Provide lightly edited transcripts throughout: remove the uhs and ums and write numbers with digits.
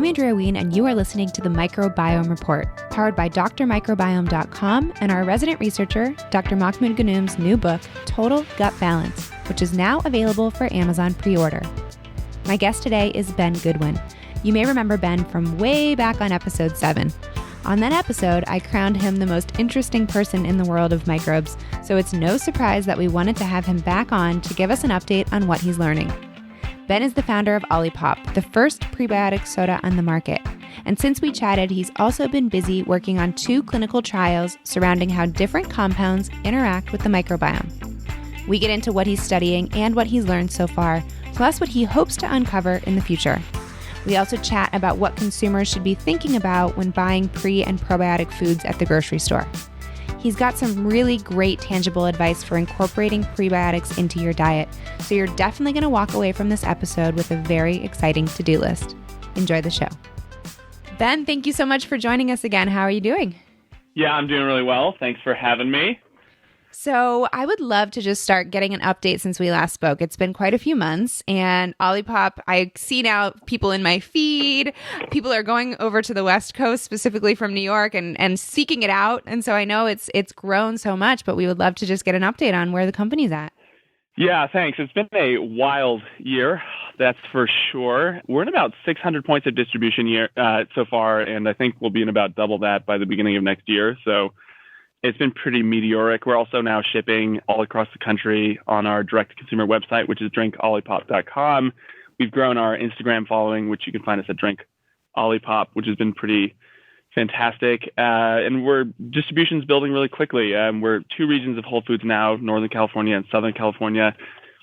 I'm Andrea Wien, and you are listening to the Microbiome Report, powered by drmicrobiome.com and our resident researcher, Dr. Mahmoud Ghannoum's new book, Total Gut Balance, which is now available for Amazon pre-order. My guest today is Ben Goodwin. You may remember Ben from way back on episode 7. On that episode, I crowned him the most interesting person in the world of microbes, so it's no surprise that we wanted to have him back on to give us an update on what he's learning. Ben is the founder of Olipop, the first prebiotic soda on the market. And since we chatted, he's also been busy working on 2 clinical trials surrounding how different compounds interact with the microbiome. We get into what he's studying and what he's learned so far, plus what he hopes to uncover in the future. We also chat about what consumers should be thinking about when buying pre- and probiotic foods at the grocery store. He's got some really great tangible advice for incorporating prebiotics into your diet, so you're definitely going to walk away from this episode with a very exciting to-do list. Enjoy the show. Ben, thank you so much for joining us again. How are you doing? Yeah, I'm doing really well. Thanks for having me. So I would love to just start getting an update since we last spoke. It's been quite a few months, and Olipop, I see now people in my feed. People are going over to the West Coast, specifically from New York, and seeking it out. And so I know it's grown so much, but we would love to just get an update on where the company's at. Yeah, thanks. It's been a wild year, that's for sure. We're in about 600 points of distribution so far, and I think we'll be in about double that by the beginning of next year. So it's been pretty meteoric. We're also now shipping all across the country on our direct-to-consumer website, which is drinkolipop.com. We've grown our Instagram following, which you can find us at drinkolipop, which has been pretty fantastic. And distribution's building really quickly. We're 2 regions of Whole Foods now, Northern California and Southern California.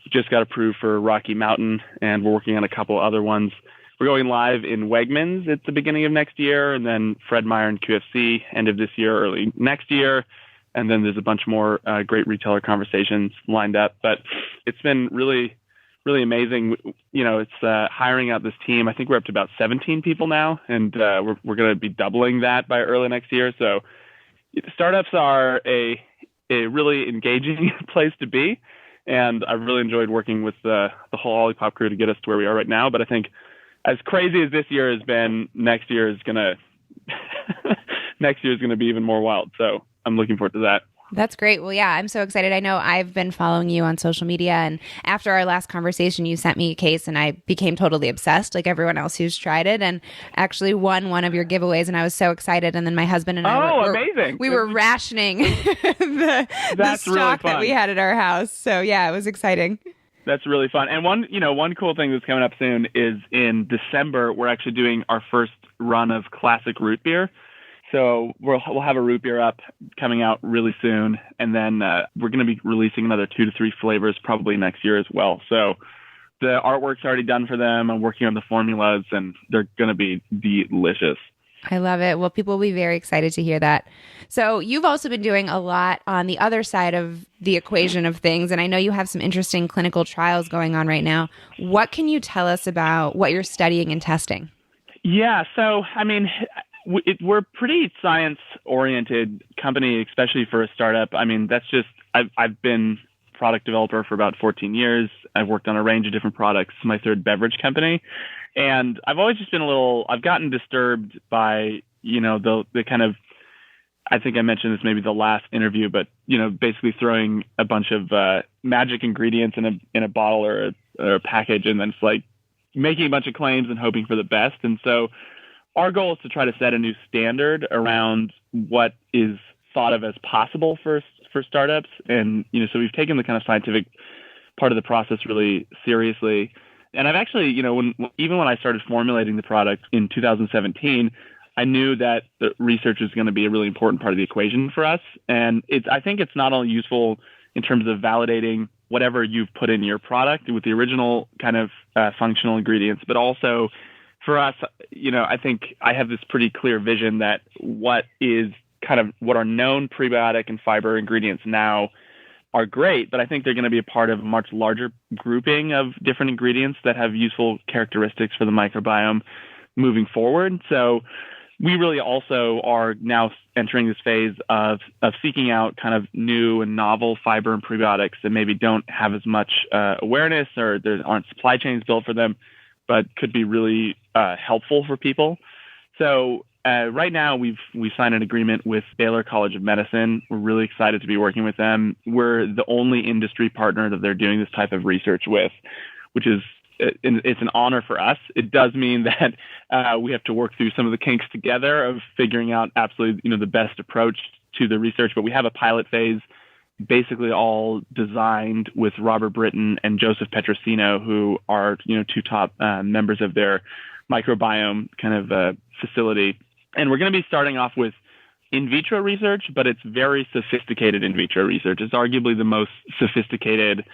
We just got approved for Rocky Mountain, and we're working on a couple other ones. We're going live in Wegmans at the beginning of next year, and then Fred Meyer and QFC end of this year, early next year. And then there's a bunch more great retailer conversations lined up. But it's been really, really amazing. You know, it's hiring out this team. I think we're up to about 17 people now, and we're going to be doubling that by early next year. So startups are a really engaging place to be. And I've really enjoyed working with the whole Olipop crew to get us to where we are right now. But I think as crazy as this year has been, next year is gonna be even more wild. So I'm looking forward to that. That's great. Well, yeah, I'm so excited. I know I've been following you on social media, and after our last conversation, you sent me a case, and I became totally obsessed, like everyone else who's tried it, and actually won one of your giveaways, and I was so excited. And then my husband and I were rationing the stock that we had at our house. So yeah, it was exciting. That's really fun. And one cool thing that's coming up soon is in December, we're actually doing our first run of classic root beer. So we'll have a root beer up coming out really soon. And then we're going to be releasing another 2 to 3 flavors probably next year as well. So the artwork's already done for them. I'm working on the formulas, and they're going to be delicious. I love it. Well, people will be very excited to hear that. So you've also been doing a lot on the other side of the equation of things, and I know you have some interesting clinical trials going on right now. What can you tell us about what you're studying and testing? Yeah, so, I mean, we're a pretty science-oriented company, especially for a startup. I mean, that's just, I've been product developer for about 14 years. I've worked on a range of different products. It's my 3rd beverage company. And I've always just been I've gotten disturbed by, the kind of, I think I mentioned this maybe the last interview, but, basically throwing a bunch of magic ingredients in a bottle or a package, and then it's like making a bunch of claims and hoping for the best. And so our goal is to try to set a new standard around what is thought of as possible for startups. And, so we've taken the kind of scientific part of the process really seriously. And I've actually, even when I started formulating the product in 2017, I knew that the research is going to be a really important part of the equation for us. And I think it's not only useful in terms of validating whatever you've put in your product with the original kind of functional ingredients, but also for us, I think I have this pretty clear vision that what are known prebiotic and fiber ingredients now are great, but I think they're going to be a part of a much larger grouping of different ingredients that have useful characteristics for the microbiome moving forward. So we really also are now entering this phase of seeking out kind of new and novel fiber and prebiotics that maybe don't have as much awareness, or there aren't supply chains built for them, but could be really helpful for people. So right now we've signed an agreement with Baylor College of Medicine. We're really excited to be working with them. We're the only industry partner that they're doing this type of research with, which is it's an honor for us. It does mean that we have to work through some of the kinks together of figuring out absolutely the best approach to the research. But we have a pilot phase, basically all designed with Robert Britton and Joseph Petrosino, who are two top members of their microbiome kind of facility. And we're going to be starting off with in vitro research, but it's very sophisticated in vitro research. It's arguably the most sophisticated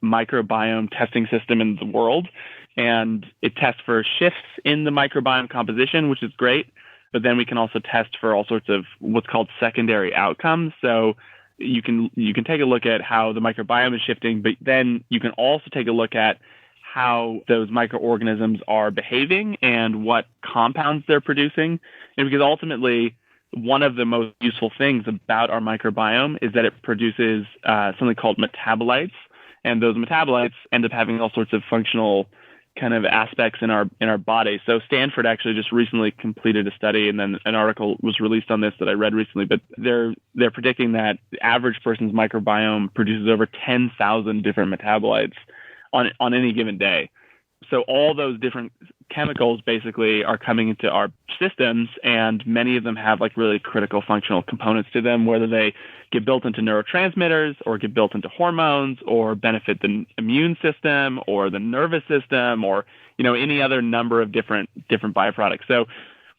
microbiome testing system in the world. And it tests for shifts in the microbiome composition, which is great. But then we can also test for all sorts of what's called secondary outcomes. So you can take a look at how the microbiome is shifting, but then you can also take a look at how those microorganisms are behaving and what compounds they're producing. And because ultimately, one of the most useful things about our microbiome is that it produces something called metabolites. And those metabolites end up having all sorts of functional kind of aspects in our body. So Stanford actually just recently completed a study, and then an article was released on this that I read recently. But they're predicting that the average person's microbiome produces over 10,000 different metabolites on any given day. So all those different chemicals basically are coming into our systems, and many of them have like really critical functional components to them, whether they get built into neurotransmitters or get built into hormones or benefit the immune system or the nervous system or any other number of different byproducts. So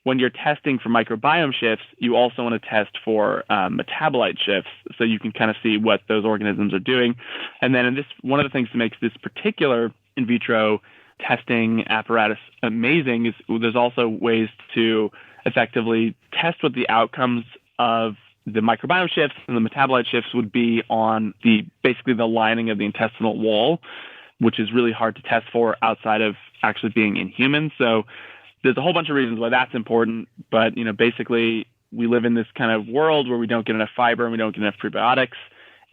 when you're testing for microbiome shifts, you also want to test for metabolite shifts, so you can kind of see what those organisms are doing. And then one of the things that makes this particular in vitro testing apparatus amazing is there's also ways to effectively test what the outcomes of the microbiome shifts and the metabolite shifts would be on basically the lining of the intestinal wall, which is really hard to test for outside of actually being in humans. So there's a whole bunch of reasons why that's important, but basically we live in this kind of world where we don't get enough fiber and we don't get enough prebiotics,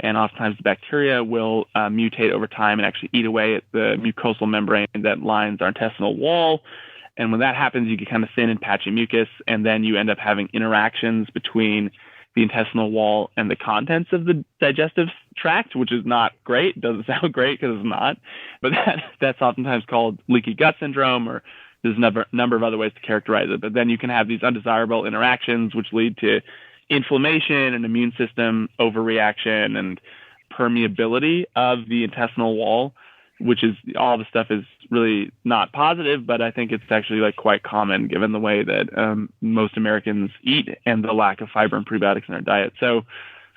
and oftentimes the bacteria will mutate over time and actually eat away at the mucosal membrane that lines our intestinal wall. And when that happens, you get kind of thin and patchy mucus, and then you end up having interactions between the intestinal wall and the contents of the digestive tract, which is not great. It doesn't sound great because it's not, but that's oftentimes called leaky gut syndrome, or there's a number of other ways to characterize it. But then you can have these undesirable interactions, which lead to inflammation and immune system overreaction and permeability of the intestinal wall, which is all the stuff is really not positive, but I think it's actually like quite common given the way that most Americans eat and the lack of fiber and prebiotics in our diet. So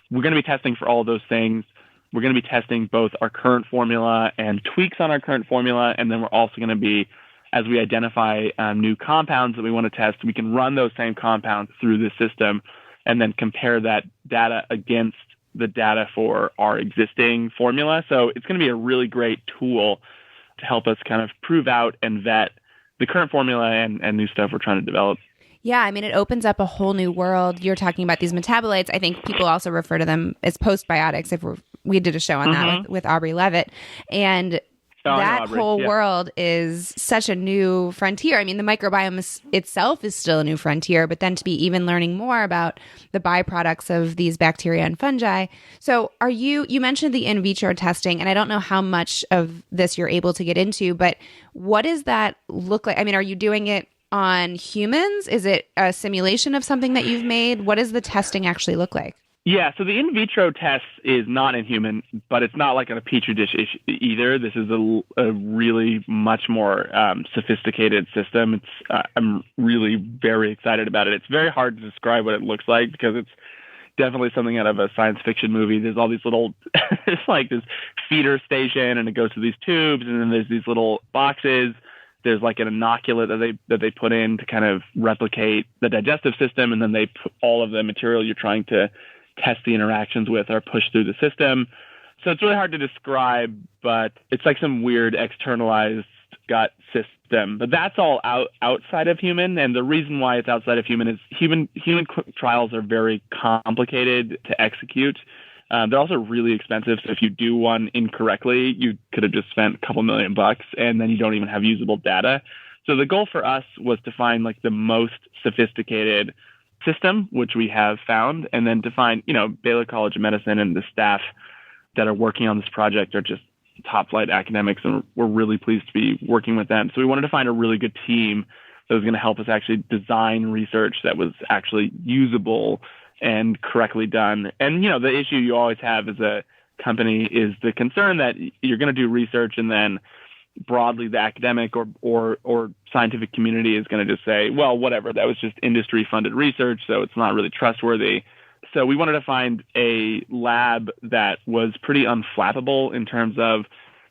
we're going to be testing for all of those things. We're going to be testing both our current formula and tweaks on our current formula, and then we're also going to be, as we identify new compounds that we want to test, we can run those same compounds through the system and then compare that data against the data for our existing formula. So it's going to be a really great tool to help us kind of prove out and vet the current formula and new stuff we're trying to develop. Yeah, I mean, it opens up a whole new world. You're talking about these metabolites. I think people also refer to them as postbiotics. We did a show on that with Aubrey Levitt. And that whole world is such a new frontier. I mean, the microbiome itself is still a new frontier, but then to be even learning more about the byproducts of these bacteria and fungi. So you mentioned the in vitro testing, and I don't know how much of this you're able to get into, but what does that look like? I mean, are you doing it on humans? Is it a simulation of something that you've made? What does the testing actually look like? Yeah, so the in vitro test is not in human, but it's not like on a petri dish either. This is a really much more sophisticated system. I'm really very excited about it. It's very hard to describe what it looks like because it's definitely something out of a science fiction movie. There's all these little, there's like this feeder station, and it goes through these tubes, and then there's these little boxes. There's like an inoculant that they put in to kind of replicate the digestive system, and then they put all of the material you're trying to test the interactions with are pushed through the system. So it's really hard to describe, but it's like some weird externalized gut system. But that's all outside of human, and the reason why it's outside of human is human trials are very complicated to execute. They're also really expensive, so if you do one incorrectly, you could have just spent a couple $1 million, and then you don't even have usable data. So the goal for us was to find like the most sophisticated system, which we have found, and then to find, Baylor College of Medicine and the staff that are working on this project are just top flight academics, and we're really pleased to be working with them. So we wanted to find a really good team that was going to help us actually design research that was actually usable and correctly done. And, the issue you always have as a company is the concern that you're going to do research and then broadly the academic or scientific community is going to just say, well, whatever, that was just industry funded research, so it's not really trustworthy. So we wanted to find a lab that was pretty unflappable in terms of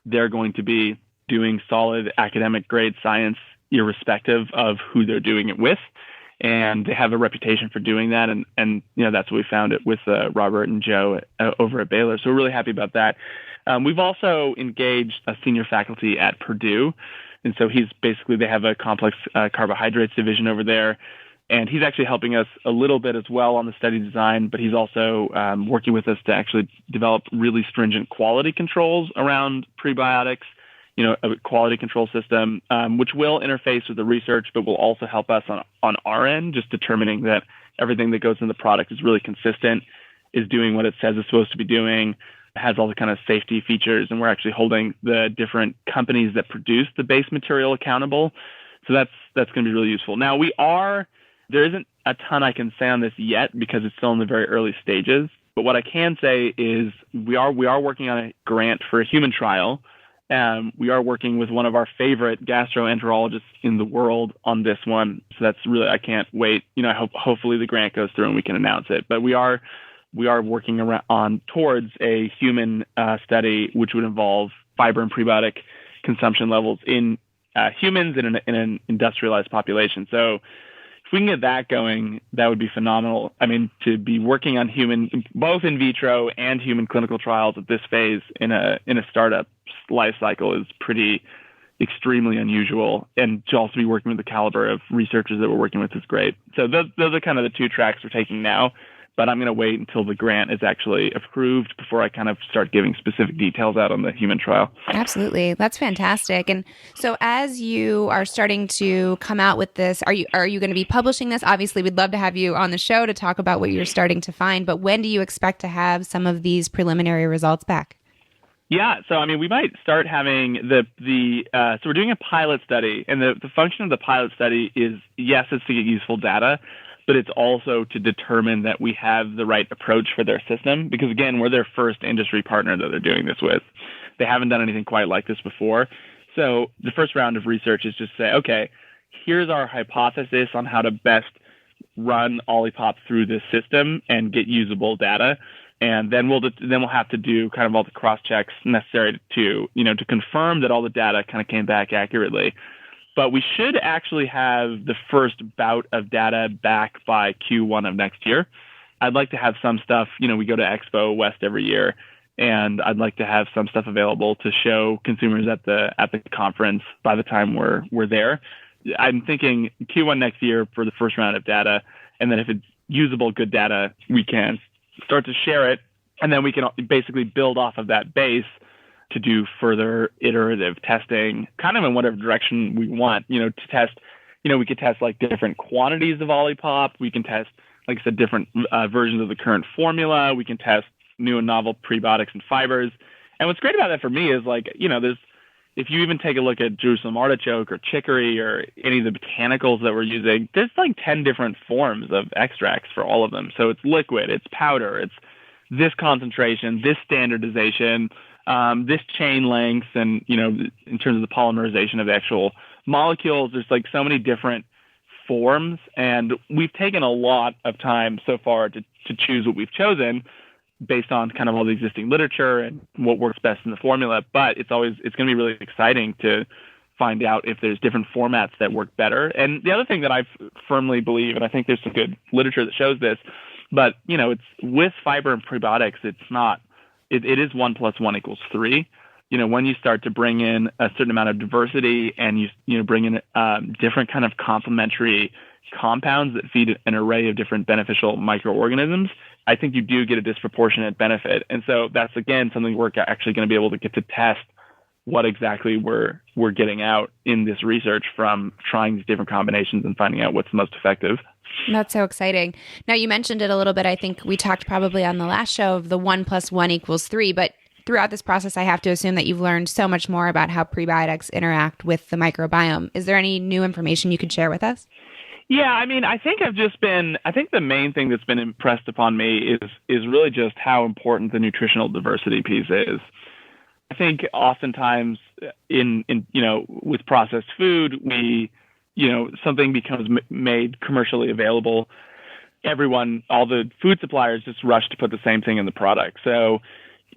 they're going to be doing solid academic grade science irrespective of who they're doing it with. And they have a reputation for doing that. And that's what we found it with Robert and Joe over at Baylor. So we're really happy about that. We've also engaged a senior faculty at Purdue. And so they have a complex carbohydrates division over there. And he's actually helping us a little bit as well on the study design, but he's also working with us to actually develop really stringent quality controls around prebiotics, a quality control system, which will interface with the research, but will also help us on our end, just determining that everything that goes in the product is really consistent, is doing what it says it's supposed to be doing, has all the kind of safety features, and we're actually holding the different companies that produce the base material accountable. So that's going to be really useful. Now there isn't a ton I can say on this yet because it's still in the very early stages. But what I can say is we are working on a grant for a human trial. We are working with one of our favorite gastroenterologists in the world on this one. So that's really, I can't wait. Hopefully the grant goes through and we can announce it. But we are working towards a human study, which would involve fiber and prebiotic consumption levels in humans in an industrialized population. So if we can get that going, that would be phenomenal. I mean, to be working on both in vitro and human clinical trials at this phase in a startup life cycle is pretty extremely unusual. And to also be working with the caliber of researchers that we're working with is great. So those are kind of the two tracks we're taking now. But I'm going to wait until the grant is actually approved before I kind of start giving specific details out on the human trial. Absolutely. That's fantastic. And so as you are starting to come out with this, are you going to be publishing this? Obviously, we'd love to have you on the show to talk about what you're starting to find. But when do you expect to have some of these preliminary results back? Yeah, so we might start having so we're doing a pilot study, and the function of the pilot study is, yes, it's to get useful data, but it's also to determine that we have the right approach for their system, because again, we're their first industry partner that they're doing this with. They haven't done anything quite like this before. So the first round of research is just say, okay, here's our hypothesis on how to best run Olipop through this system and get usable data. And then we'll have to do kind of all the cross checks necessary to confirm that all the data kind of came back accurately. But we should actually have the first bout of data back by Q1 of next year. I'd like to have some stuff, we go to Expo West every year, and I'd like to have some stuff available to show consumers at the conference by the time we're there. I'm thinking Q1 next year for the first round of data, and then if it's usable, good data, we can start to share it, and then we can basically build off of that base to do further iterative testing, kind of in whatever direction we want, to test, we could test like different quantities of Olipop. We can test, like I said, different versions of the current formula. We can test new and novel prebiotics and fibers. And what's great about that for me is if you even take a look at Jerusalem artichoke or chicory or any of the botanicals that we're using, there's like 10 different forms of extracts for all of them. So it's liquid, it's powder, it's this concentration, this standardization, this chain length, and, in terms of the polymerization of the actual molecules, there's like so many different forms. And we've taken a lot of time so far to choose what we've chosen based on kind of all the existing literature and what works best in the formula. But it's going to be really exciting to find out if there's different formats that work better. And the other thing that I firmly believe, and I think there's some good literature that shows this, but, it's with fiber and prebiotics, it's not, it is 1 + 1 = 3. When you start to bring in a certain amount of diversity and you bring in different kind of complementary compounds that feed an array of different beneficial microorganisms, I think you do get a disproportionate benefit. And so that's, again, something we're actually going to be able to get to test what exactly we're getting out in this research from trying these different combinations and finding out what's most effective. That's so exciting. Now, you mentioned it a little bit. I think we talked probably on the last show of the 1 + 1 = 3, but throughout this process, I have to assume that you've learned so much more about how prebiotics interact with the microbiome. Is there any new information you could share with us? Yeah, I mean, I think the main thing that's been impressed upon me is really just how important the nutritional diversity piece is. I think oftentimes in with processed food, something becomes made commercially available. All the food suppliers just rush to put the same thing in the product. So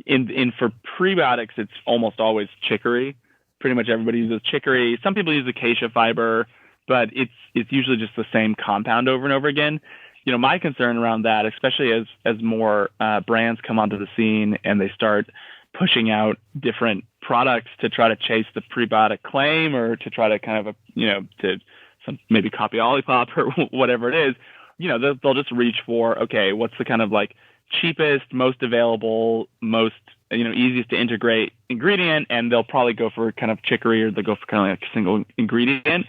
for prebiotics, it's almost always chicory. Pretty much everybody uses chicory. Some people use acacia fiber, but it's usually just the same compound over and over again. My concern around that, especially as more brands come onto the scene and they start pushing out different products to try to chase the prebiotic claim, or to try to kind of maybe copy Olipop or whatever it is, they'll just reach for, okay, what's the kind of like cheapest, most available, most easiest to integrate ingredient, and they'll probably go for kind of chicory, or they'll go for kind of like a single ingredient.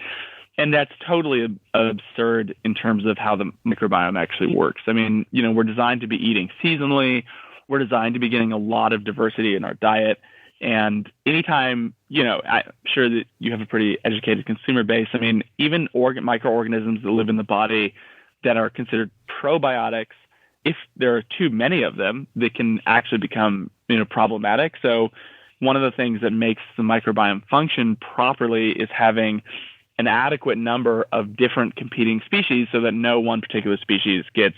And that's totally absurd in terms of how the microbiome actually works. I mean, we're designed to be eating seasonally. We're designed to be getting a lot of diversity in our diet. And anytime, I'm sure that you have a pretty educated consumer base. I mean, even microorganisms that live in the body that are considered probiotics, if there are too many of them, they can actually become, problematic. So one of the things that makes the microbiome function properly is having an adequate number of different competing species, so that no one particular species gets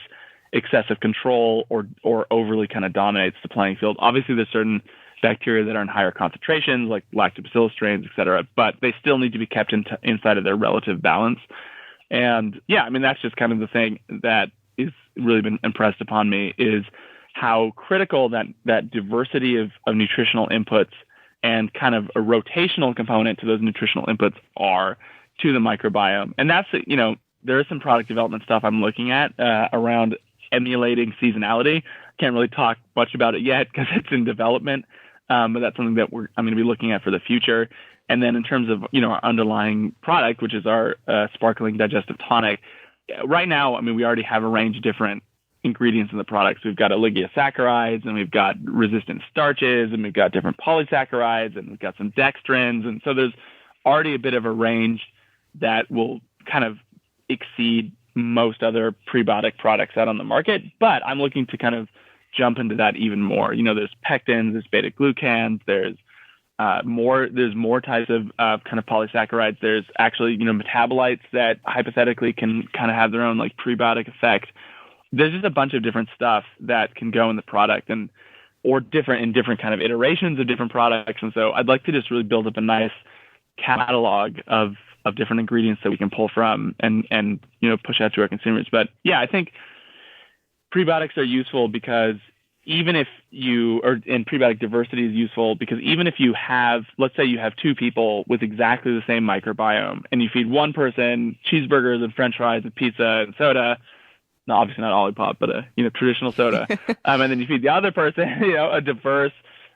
excessive control or overly kind of dominates the playing field. Obviously, there's certain bacteria that are in higher concentrations, like lactobacillus strains, et cetera, but they still need to be kept inside of their relative balance. And yeah, I mean, that's just kind of the thing that is really been impressed upon me, is how critical that diversity of nutritional inputs and kind of a rotational component to those nutritional inputs are to the microbiome. And that's, there is some product development stuff I'm looking at around emulating seasonality. Can't really talk much about it yet because it's in development, but that's something that I'm going to be looking at for the future. And then in terms of, our underlying product, which is our sparkling digestive tonic, right now, I mean, we already have a range of different ingredients in the products. We've got oligosaccharides, and we've got resistant starches, and we've got different polysaccharides, and we've got some dextrins. And so there's already a bit of a range that will kind of exceed most other prebiotic products out on the market. But I'm looking to kind of jump into that even more. There's pectins, there's beta-glucans, there's more types of kind of polysaccharides. There's actually, metabolites that hypothetically can kind of have their own like prebiotic effect. There's just a bunch of different stuff that can go in the product or different kind of iterations of different products. And so I'd like to just really build up a nice catalog of different ingredients that we can pull from and push out to our consumers. But yeah, I think prebiotics are useful because and prebiotic diversity is useful because even if you have, let's say you have two people with exactly the same microbiome, and you feed one person cheeseburgers and french fries and pizza and soda, no, obviously not Olipop, but traditional soda, and then you feed the other person, a diverse,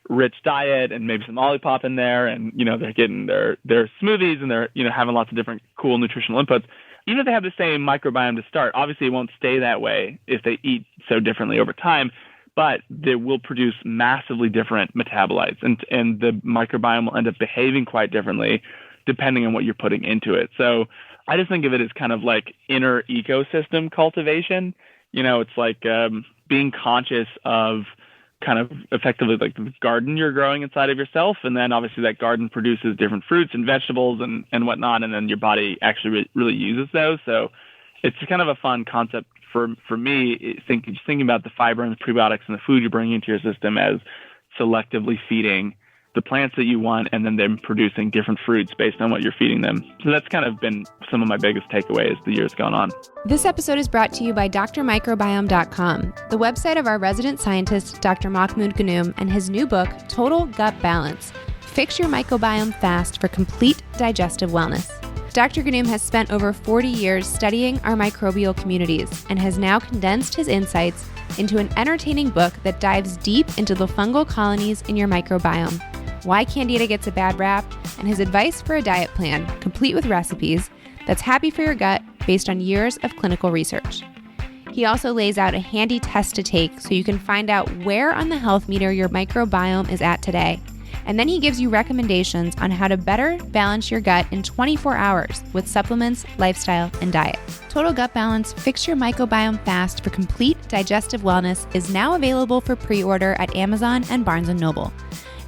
rich diet and maybe some Olipop in there, and they're getting their smoothies, and they're having lots of different cool nutritional inputs. Even if they have the same microbiome to start, obviously it won't stay that way if they eat so differently over time, but they will produce massively different metabolites, and the microbiome will end up behaving quite differently depending on what you're putting into it. So I just think of it as kind of like inner ecosystem cultivation. It's like being conscious of kind of effectively like the garden you're growing inside of yourself. And then obviously that garden produces different fruits and vegetables and whatnot. And then your body actually really uses those. So it's kind of a fun concept for me, thinking about the fiber and the prebiotics and the food you're bringing into your system as selectively feeding the plants that you want, and then them producing different fruits based on what you're feeding them. So that's kind of been some of my biggest takeaways the years gone on. This episode is brought to you by drmicrobiome.com, the website of our resident scientist, Dr. Mahmoud Ghannoum, and his new book, Total Gut Balance. Fix your microbiome fast for complete digestive wellness. Dr. Ghannoum has spent over 40 years studying our microbial communities and has now condensed his insights into an entertaining book that dives deep into the fungal colonies in your microbiome. why Candida gets a bad rap, and his advice for a diet plan, complete with recipes, that's happy for your gut based on years of clinical research. He also lays out a handy test to take so you can find out where on the health meter your microbiome is at today. And then he gives you recommendations on how to better balance your gut in 24 hours with supplements, lifestyle, and diet. Total Gut Balance Fix Your Microbiome Fast for complete digestive wellness is now available for pre-order at Amazon and Barnes & Noble.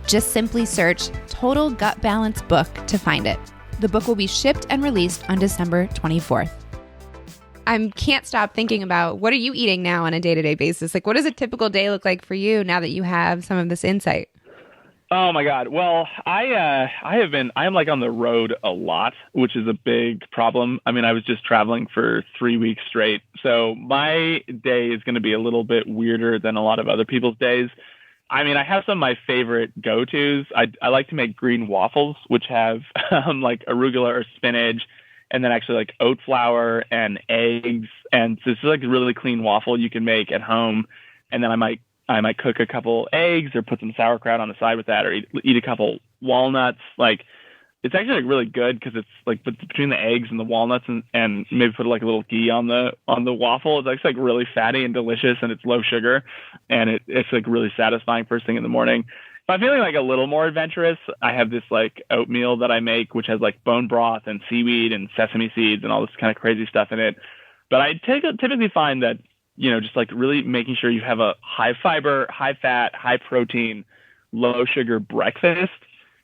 Just simply search Total Gut Balance Book to find it. The book will be shipped and released on December 24th. I can't stop thinking about, what are you eating now on a day-to-day basis? Like, what does a typical day look like for you now that you have some of this insight? Oh my God. Well, I'm like on the road a lot, which is a big problem. I mean, I was just traveling for 3 weeks straight. So my day is going to be a little bit weirder than a lot of other people's days. I mean, I have some of my favorite go-tos. I like to make green waffles, which have like arugula or spinach, and then actually like oat flour and eggs. And so it's like a really clean waffle you can make at home. And then I might cook a couple eggs or put some sauerkraut on the side with that, or eat a couple walnuts. Like, it's actually like really good because it's like between the eggs and the walnuts and maybe put like a little ghee on the waffle. It's actually like really fatty and delicious, and it's low sugar, and it's like really satisfying first thing in the morning. If I'm feeling like a little more adventurous, I have this like oatmeal that I make, which has like bone broth and seaweed and sesame seeds and all this kind of crazy stuff in it. But I typically find that, you know, just like really making sure you have a high fiber, high fat, high protein, low sugar breakfast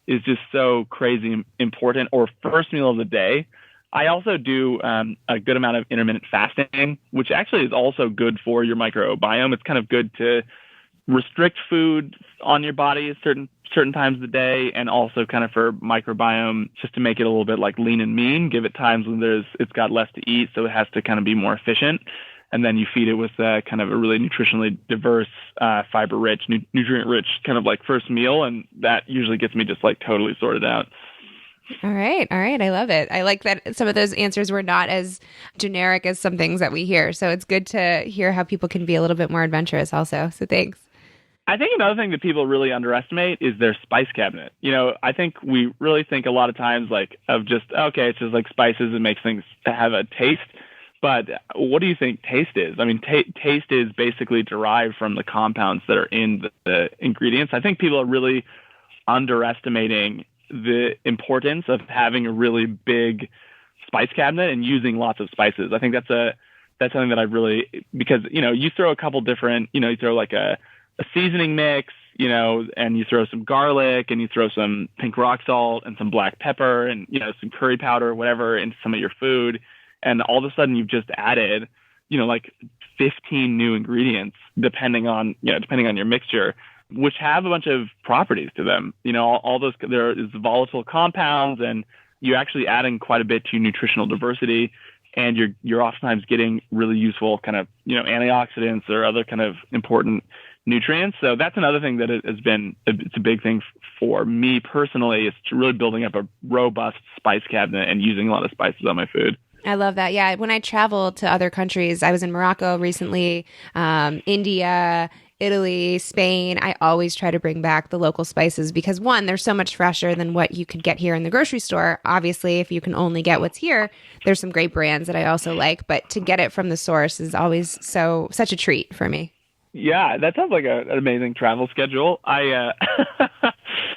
is just so crazy important, or first meal of the day. I also do a good amount of intermittent fasting, which actually is also good for your microbiome. It's kind of good to restrict food on your body at certain times of the day, and also kind of for microbiome, just to make it a little bit like lean and mean. Give it times when it's got less to eat, so it has to kind of be more efficient. And then you feed it with kind of a really nutritionally diverse, fiber-rich, nutrient-rich kind of like first meal. And that usually gets me just like totally sorted out. All right. I love it. I like that some of those answers were not as generic as some things that we hear. So it's good to hear how people can be a little bit more adventurous also. So thanks. I think another thing that people really underestimate is their spice cabinet. You know, I think we really think a lot of times like of just, okay, it's just like spices and makes things have a taste. But what do you think taste is? I mean, taste is basically derived from the compounds that are in the ingredients. I think people are really underestimating the importance of having a really big spice cabinet and using lots of spices. I think that's something that I really, because, you know, you throw a couple different, you know, you throw like a seasoning mix, you know, and you throw some garlic and you throw some pink rock salt and some black pepper and, you know, some curry powder, whatever, into some of your food. And all of a sudden you've just added, you know, like 15 new ingredients, depending on your mixture, which have a bunch of properties to them. You know, all those, there is volatile compounds, and you're actually adding quite a bit to nutritional diversity. And you're oftentimes getting really useful kind of, you know, antioxidants or other kind of important nutrients. So that's another thing that has been, it's a big thing for me personally, is to really building up a robust spice cabinet and using a lot of spices on my food. I love that. Yeah. When I travel to other countries, I was in Morocco recently, India, Italy, Spain, I always try to bring back the local spices because, one, they're so much fresher than what you could get here in the grocery store. Obviously, if you can only get what's here, there's some great brands that I also like, but to get it from the source is always such a treat for me. Yeah, that sounds like an amazing travel schedule.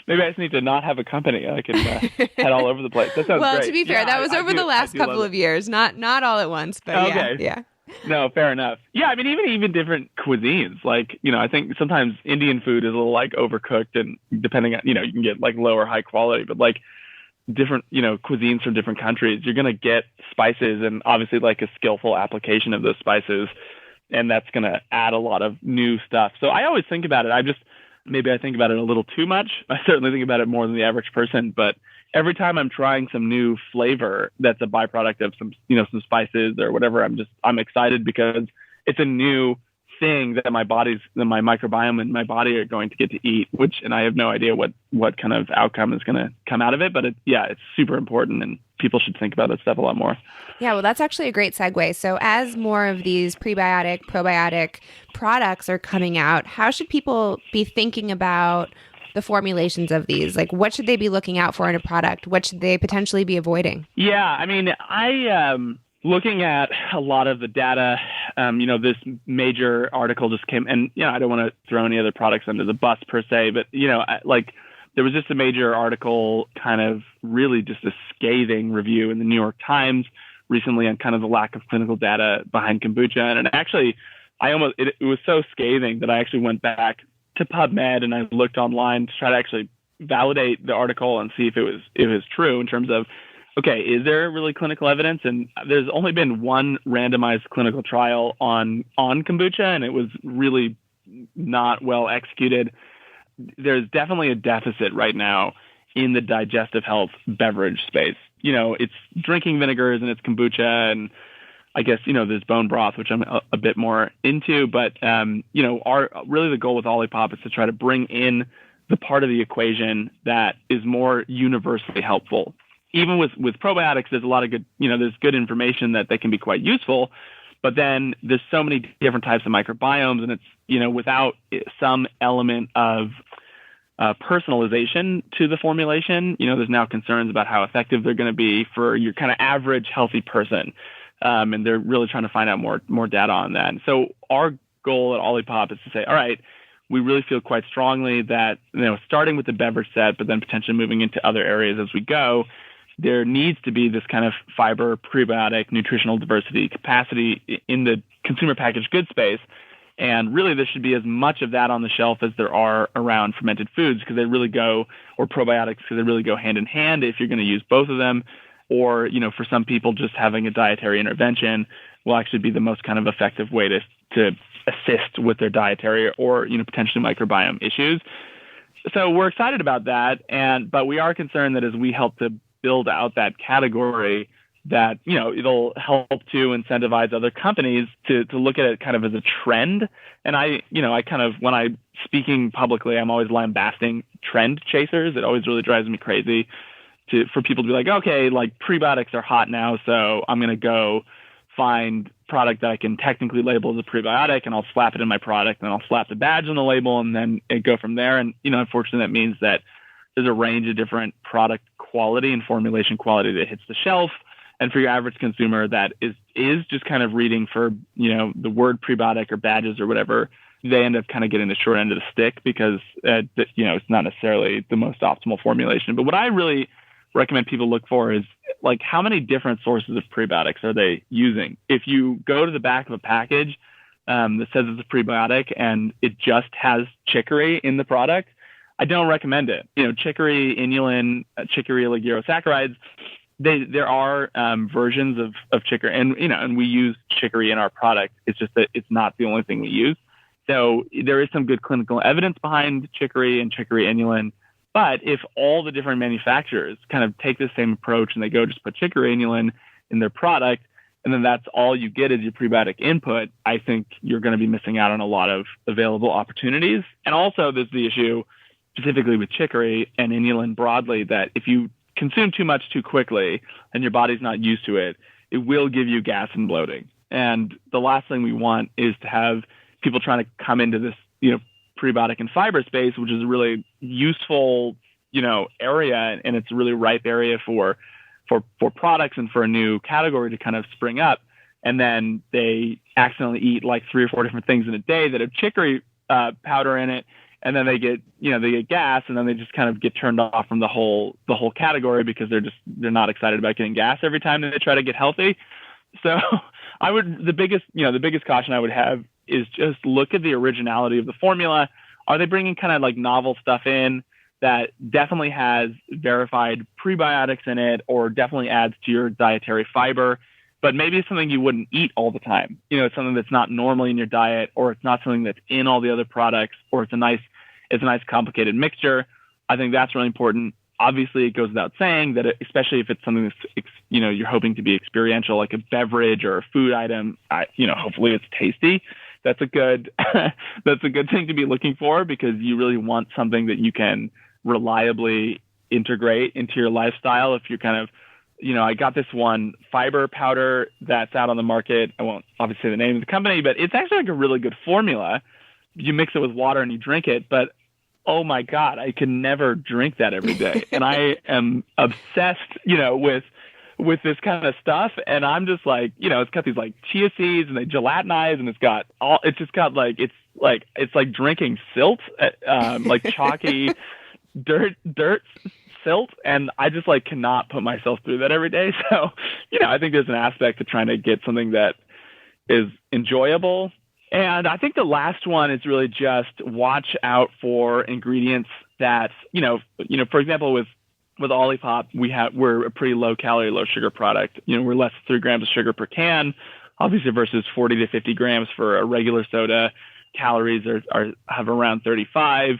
Maybe I just need to not have a company. I can head all over the place. That sounds well, great. To be fair, that was over the last couple of years, not all at once, but okay. Yeah. No, fair enough. Yeah, I mean, even different cuisines. Like, you know, I think sometimes Indian food is a little like overcooked, and depending on, you know, you can get like low or high quality, but like different, you know, cuisines from different countries, you're going to get spices and obviously like a skillful application of those spices. And that's going to add a lot of new stuff. So I always think about it. Maybe I think about it a little too much. I certainly think about it more than the average person, but every time I'm trying some new flavor that's a byproduct of some spices or whatever, I'm excited because it's a new thing that my microbiome and my body are going to get to eat, and I have no idea what kind of outcome is going to come out of it. But it's super important, and people should think about that stuff a lot more. Yeah, well, that's actually a great segue. So as more of these prebiotic, probiotic products are coming out, how should people be thinking about the formulations of these? Like, what should they be looking out for in a product? What should they potentially be avoiding? Yeah, I mean, looking at a lot of the data, this major article just came, and, I don't want to throw any other products under the bus per se, but, there was just a major article, kind of really just a scathing review in the New York Times recently on kind of the lack of clinical data behind kombucha. And actually, it was so scathing that I actually went back to PubMed and I looked online to try to actually validate the article and see if it was true in terms of, okay, is there really clinical evidence? And there's only been one randomized clinical trial on kombucha, and it was really not well executed. There's definitely a deficit right now in the digestive health beverage space. It's drinking vinegars and it's kombucha, and I guess, there's bone broth, which I'm a bit more into. But, really the goal with Olipop is to try to bring in the part of the equation that is more universally helpful. Even with probiotics, there's a lot of good, there's good information that they can be quite useful. But then there's so many different types of microbiomes, and it's, without some element of personalization to the formulation, there's now concerns about how effective they're going to be for your kind of average healthy person. And they're really trying to find out more data on that. And so our goal at Olipop is to say, all right, we really feel quite strongly that, starting with the beverage set, but then potentially moving into other areas as we go, there needs to be this kind of fiber, prebiotic, nutritional diversity capacity in the consumer packaged goods space. And really, there should be as much of that on the shelf as there are around fermented foods, because they really go, or probiotics, because they really go hand in hand if you're going to use both of them. Or, for some people, just having a dietary intervention will actually be the most kind of effective way to assist with their dietary or, potentially microbiome issues. So we're excited about that. But we are concerned that as we help to build out that category, that, it'll help to incentivize other companies to look at it kind of as a trend. And I kind of, when I'm speaking publicly, I'm always lambasting trend chasers. It always really drives me crazy for people to be like, okay, like prebiotics are hot now, so I'm going to go find product that I can technically label as a prebiotic, and I'll slap it in my product, and I'll slap the badge on the label, and then go from there. And, unfortunately, that means that there's a range of different product quality and formulation quality that hits the shelf. And for your average consumer that is just kind of reading for, the word prebiotic or badges or whatever, they end up kind of getting the short end of the stick because, it's not necessarily the most optimal formulation. But what I really recommend people look for is, like, how many different sources of prebiotics are they using? If you go to the back of a package that says it's a prebiotic and it just has chicory in the product, I don't recommend it. Chicory, inulin, chicory oligosaccharides, there are versions of chicory, and we use chicory in our product. It's just that it's not the only thing we use. So there is some good clinical evidence behind chicory and chicory inulin. But if all the different manufacturers kind of take the same approach and they go just put chicory inulin in their product, and then that's all you get as your prebiotic input, I think you're going to be missing out on a lot of available opportunities. And also there's the issue specifically with chicory and inulin broadly, that if you consume too much too quickly and your body's not used to it, it will give you gas and bloating. And the last thing we want is to have people trying to come into this, prebiotic and fiber space, which is a really useful, area, and it's a really ripe area for products and for a new category to kind of spring up. And then they accidentally eat like 3 or 4 different things in a day that have chicory powder in it. And then they get gas, and then they just kind of get turned off from the whole category because they're not excited about getting gas every time that they try to get healthy. So the biggest caution I would have is just look at the originality of the formula. Are they bringing kind of like novel stuff in that definitely has verified prebiotics in it, or definitely adds to your dietary fiber, but maybe it's something you wouldn't eat all the time? It's something that's not normally in your diet, or it's not something that's in all the other products, or it's a nice complicated mixture. I think that's really important. Obviously, it goes without saying that especially if it's something that's, you're hoping to be experiential, like a beverage or a food item, hopefully it's tasty. That's a good thing to be looking for, because you really want something that you can reliably integrate into your lifestyle. If you're kind of, I got this one fiber powder that's out on the market. I won't obviously say the name of the company, but it's actually like a really good formula. You mix it with water and you drink it, but oh my God, I can never drink that every day. And I am obsessed, with this kind of stuff. And I'm just like, it's got these like chia seeds and they gelatinize, and it's like drinking silt, like chalky dirt silt. And I just like cannot put myself through that every day. So, I think there's an aspect to trying to get something that is enjoyable. And I think the last one is really just watch out for ingredients that, for example, with Olipop, we're a pretty low calorie, low sugar product. We're less than 3 grams of sugar per can, obviously, versus 40 to 50 grams for a regular soda. Calories have around 35.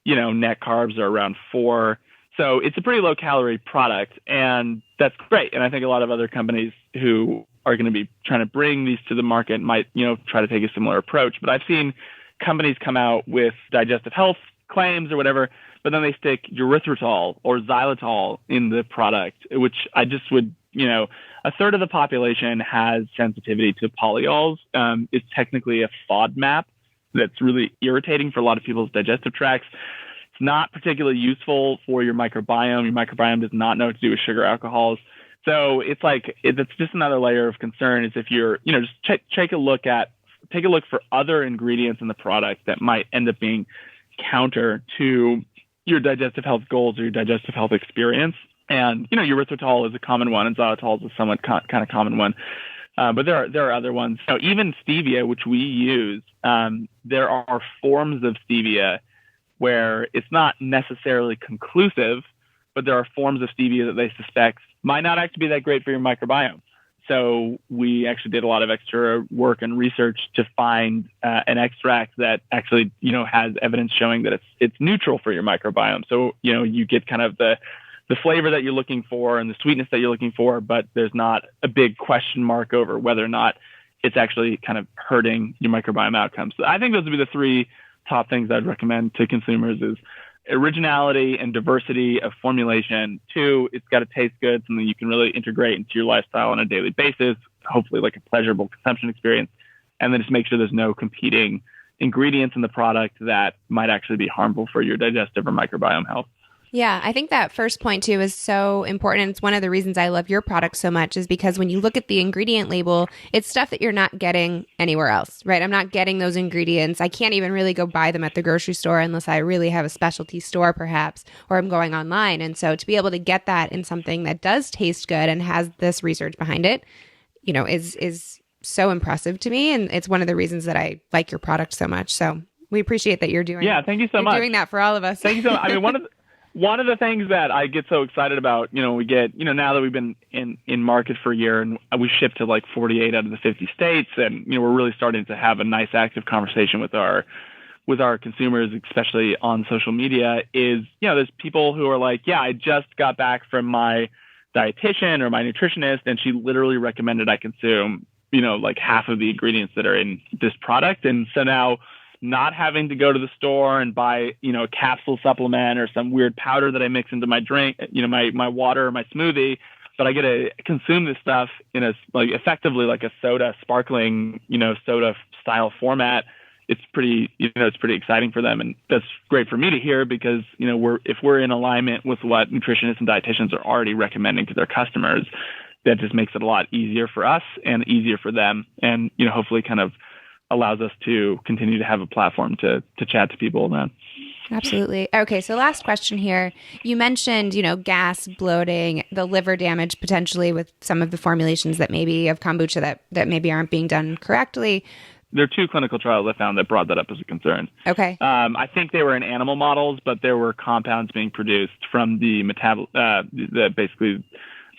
Net carbs are around 4. So it's a pretty low calorie product, and that's great. And I think a lot of other companies who are going to be trying to bring these to the market might, try to take a similar approach. But I've seen companies come out with digestive health claims or whatever, but then they stick erythritol or xylitol in the product, which I just would, a third of the population has sensitivity to polyols. It's technically a FODMAP that's really irritating for a lot of people's digestive tracts. It's not particularly useful for your microbiome. Your microbiome does not know what to do with sugar alcohols. So it's just another layer of concern is if you're, just take a look for other ingredients in the product that might end up being counter to your digestive health goals or your digestive health experience. And, erythritol is a common one, and xylitol is a somewhat kind of common one. But there are other ones. Even stevia, which we use, there are forms of stevia where it's not necessarily conclusive, but there are forms of stevia that they suspect might not actually be that great for your microbiome. So we actually did a lot of extra work and research to find an extract that actually, has evidence showing that it's neutral for your microbiome. So, you get kind of the flavor that you're looking for and the sweetness that you're looking for, but there's not a big question mark over whether or not it's actually kind of hurting your microbiome outcomes. So I think those would be the 3 top things I'd recommend to consumers is originality and diversity of formulation. 2, it's got to taste good, something you can really integrate into your lifestyle on a daily basis, hopefully like a pleasurable consumption experience. And then just make sure there's no competing ingredients in the product that might actually be harmful for your digestive or microbiome health. Yeah, I think that first point too is so important. And it's one of the reasons I love your product so much is because when you look at the ingredient label, it's stuff that you're not getting anywhere else, right? I'm not getting those ingredients. I can't even really go buy them at the grocery store unless I really have a specialty store perhaps, or I'm going online. And so to be able to get that in something that does taste good and has this research behind it, is so impressive to me. And it's one of the reasons that I like your product so much. So we appreciate that you're doing. Yeah, thank you so much. Doing that for all of us. Thank you so much. I mean, one of the things that I get so excited about, we get, now that we've been in market for a year and we ship to like 48 out of the 50 states, and we're really starting to have a nice active conversation with our consumers, especially on social media, is, there's people who are like, yeah, I just got back from my dietitian or my nutritionist, and she literally recommended I consume, like half of the ingredients that are in this product. And so now, not having to go to the store and buy, a capsule supplement or some weird powder that I mix into my drink, my water or my smoothie, but I get to consume this stuff in effectively like a soda, sparkling, soda style format. It's pretty exciting for them. And that's great for me to hear because, if we're in alignment with what nutritionists and dietitians are already recommending to their customers, that just makes it a lot easier for us and easier for them. And, hopefully kind of allows us to continue to have a platform to chat to people about. Absolutely. Okay, so last question here. You mentioned, gas, bloating, the liver damage potentially with some of the formulations that maybe of kombucha that maybe aren't being done correctly. There are 2 clinical trials I found that brought that up as a concern. Okay. I think they were in animal models, but there were compounds being produced from the basically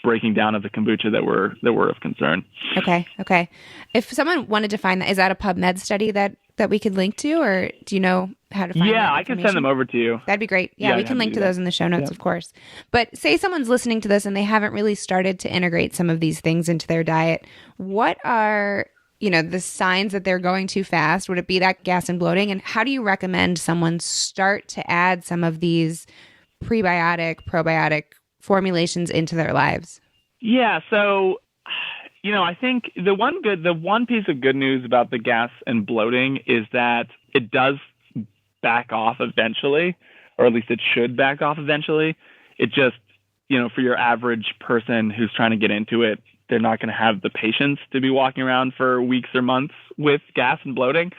breaking down of the kombucha that were of concern. Okay. If someone wanted to find that, is that a PubMed study that we could link to, or do you know how to find that? Yeah, I can send them over to you. That'd be great. Yeah, we can link to those in the show notes, of course. But say someone's listening to this and they haven't really started to integrate some of these things into their diet. What are, the signs that they're going too fast? Would it be that gas and bloating? And how do you recommend someone start to add some of these prebiotic, probiotic formulations into their lives? Yeah. So, I think the one piece of good news about the gas and bloating is that it does back off eventually. or at least it should back off eventually. It just, for your average person who's trying to get into it, they're not going to have the patience to be walking around for weeks or months with gas and bloating.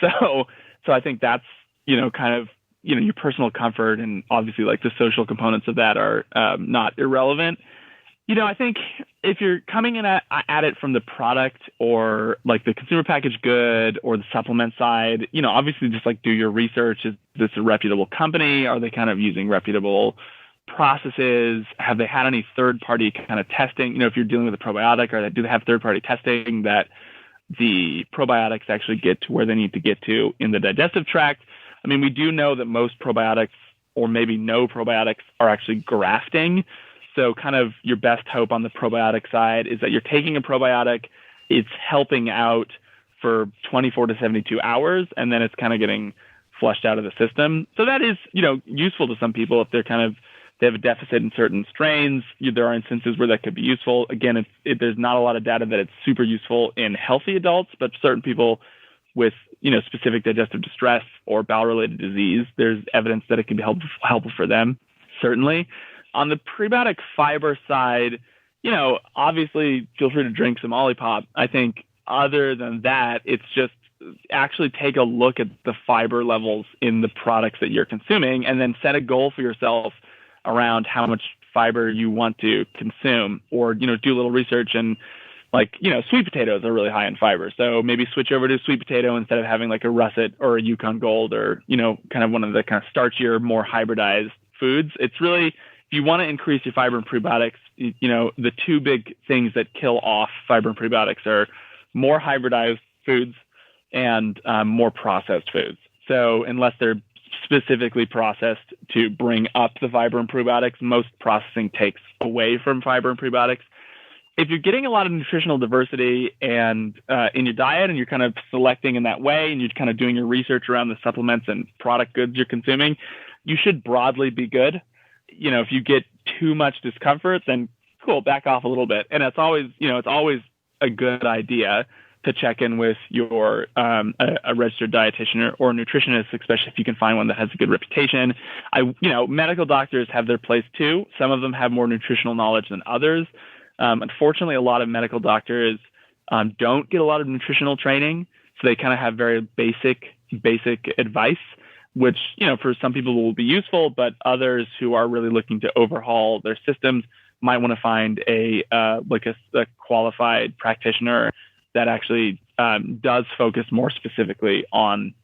So I think that's, kind of, your personal comfort, and obviously like the social components of that are not irrelevant. I think if you're coming in at it from the product or like the consumer packaged good or the supplement side, obviously just like do your research. Is this a reputable company? Are they kind of using reputable processes? Have they had any third-party kind of testing? If you're dealing with a probiotic, do they have third-party testing that the probiotics actually get to where they need to get to in the digestive tract? I mean, we do know that most probiotics, or maybe no probiotics, are actually grafting. So kind of your best hope on the probiotic side is that you're taking a probiotic, it's helping out for 24 to 72 hours, and then it's kind of getting flushed out of the system. So that is, useful to some people if they have a deficit in certain strains. There are instances where that could be useful. Again, there's not a lot of data that it's super useful in healthy adults, but certain people with, specific digestive distress or bowel-related disease, there's evidence that it can be helpful for them, certainly. On the prebiotic fiber side, obviously feel free to drink some Olipop. I think other than that, it's just actually take a look at the fiber levels in the products that you're consuming, and then set a goal for yourself around how much fiber you want to consume, or, do a little research. And like, sweet potatoes are really high in fiber. So maybe switch over to sweet potato instead of having like a russet or a Yukon Gold, or, kind of one of the kind of starchier, more hybridized foods. It's really, if you want to increase your fiber and prebiotics, the two big things that kill off fiber and prebiotics are more hybridized foods and more processed foods. So unless they're specifically processed to bring up the fiber and prebiotics, most processing takes away from fiber and prebiotics. If you're getting a lot of nutritional diversity and in your diet, and you're kind of selecting in that way, and you're kind of doing your research around the supplements and product goods you're consuming, you should broadly be good. If you get too much discomfort, then cool, back off a little bit. And it's always a good idea to check in with your a registered dietitian or nutritionist, especially if you can find one that has a good reputation. Medical doctors have their place too. Some of them have more nutritional knowledge than others. Unfortunately, a lot of medical doctors don't get a lot of nutritional training, so they kind of have very basic advice, which, for some people will be useful, but others who are really looking to overhaul their systems might want to find a qualified practitioner that actually does focus more specifically on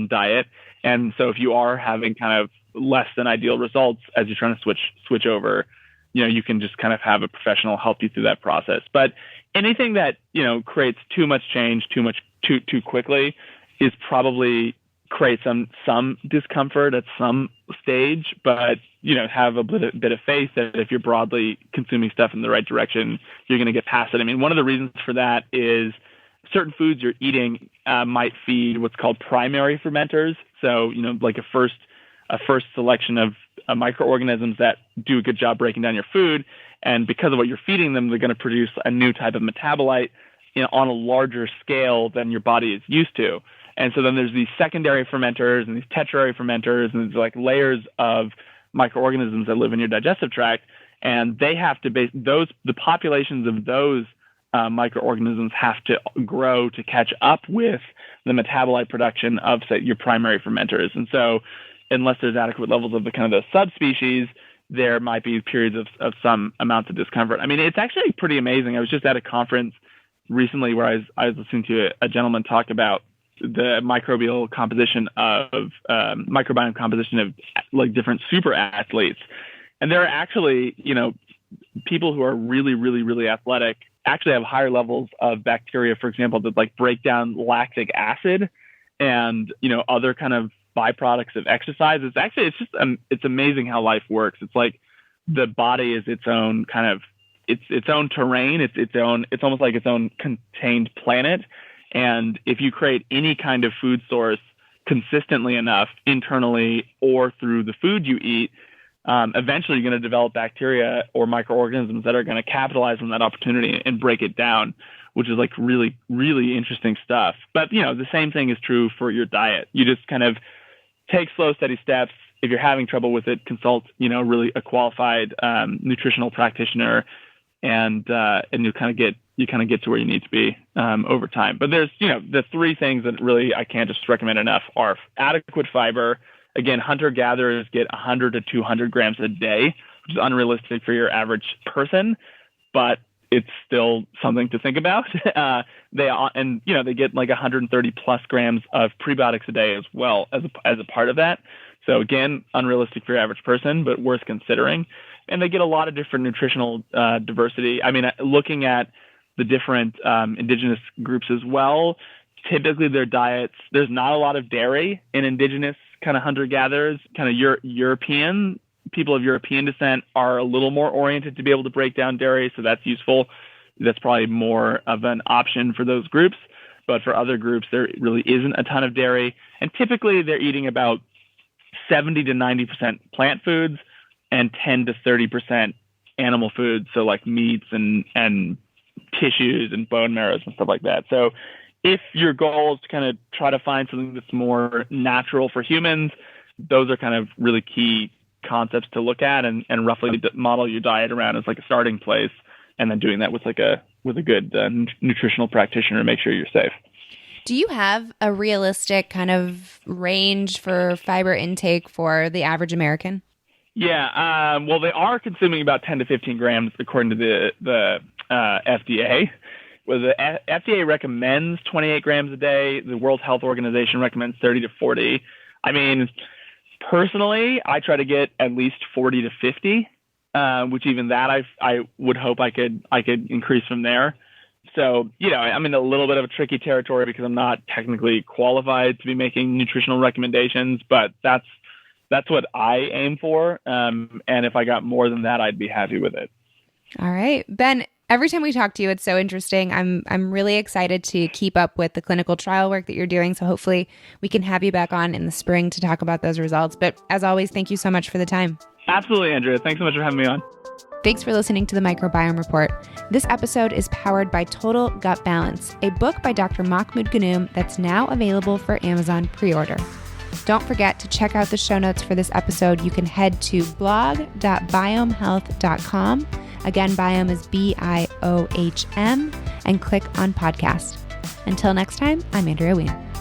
diet. And so if you are having kind of less than ideal results as you're trying to switch over, you can just kind of have a professional help you through that process. But anything that, creates too much change, too quickly, is probably create some discomfort at some stage, but have a bit of faith that if you're broadly consuming stuff in the right direction, you're going to get past it. I mean, one of the reasons for that is certain foods you're eating might feed what's called primary fermenters. So, like a first selection of microorganisms that do a good job breaking down your food, and because of what you're feeding them, they're going to produce a new type of metabolite on a larger scale than your body is used to. And so then there's these secondary fermenters and these tertiary fermenters, and there's like layers of microorganisms that live in your digestive tract, and they have to the populations of those microorganisms have to grow to catch up with the metabolite production of, say, your primary fermenters. And so unless there's adequate levels of the kind of the subspecies, there might be periods of some amounts of discomfort. I mean, it's actually pretty amazing. I was just at a conference recently where I was listening to a gentleman talk about the microbiome composition of like different super athletes. And there are actually, people who are really, really, really athletic actually have higher levels of bacteria, for example, that like break down lactic acid and, other kind of byproducts of exercise. It's amazing how life works. It's like the body is its own kind of, its own terrain. It's almost like its own contained planet. And if you create any kind of food source consistently enough internally or through the food you eat, eventually you're going to develop bacteria or microorganisms that are going to capitalize on that opportunity and break it down, which is like really, really interesting stuff. But, the same thing is true for your diet. You just kind of take slow, steady steps, if you're having trouble with it, consult, really a qualified nutritional practitioner, and you kind of get to where you need to be over time. But there's, the three things that really I can't just recommend enough are adequate fiber. Again, hunter-gatherers get 100 to 200 grams a day, which is unrealistic for your average person, but it's still something to think about. They get like 130 plus grams of prebiotics a day as well as a part of that. So again, unrealistic for your average person, but worth considering. And they get a lot of different nutritional diversity. I mean, looking at the different indigenous groups as well, typically their diets, there's not a lot of dairy in indigenous kind of hunter-gatherers. Kind of European people of European descent are a little more oriented to be able to break down dairy, so that's useful. That's probably more of an option for those groups. But for other groups, there really isn't a ton of dairy. And typically they're eating about 70 to 90% plant foods and 10 to 30% animal foods, so like meats and tissues and bone marrows and stuff like that. So if your goal is to kind of try to find something that's more natural for humans, those are kind of really key concepts to look at and roughly model your diet around as like a starting place, and then doing that with a good nutritional practitioner to make sure you're safe. Do you have a realistic kind of range for fiber intake for the average American? Yeah, well, they are consuming about 10 to 15 grams according to the FDA. Well, the FDA recommends 28 grams a day. The World Health Organization recommends 30 to 40. I mean, personally, I try to get at least 40 to 50, which even that I would hope I could increase from there. So, I'm in a little bit of a tricky territory because I'm not technically qualified to be making nutritional recommendations, but that's what I aim for. And if I got more than that, I'd be happy with it. All right. Ben, every time we talk to you, it's so interesting. I'm really excited to keep up with the clinical trial work that you're doing. So hopefully we can have you back on in the spring to talk about those results. But as always, thank you so much for the time. Absolutely, Andrea. Thanks so much for having me on. Thanks for listening to the Microbiome Report. This episode is powered by Total Gut Balance, a book by Dr. Mahmoud Ghannoum that's now available for Amazon pre-order. Don't forget to check out the show notes for this episode. You can head to blog.biomehealth.com. Again, Biome is BIOHM, and click on podcast. Until next time, I'm Andrea Wien.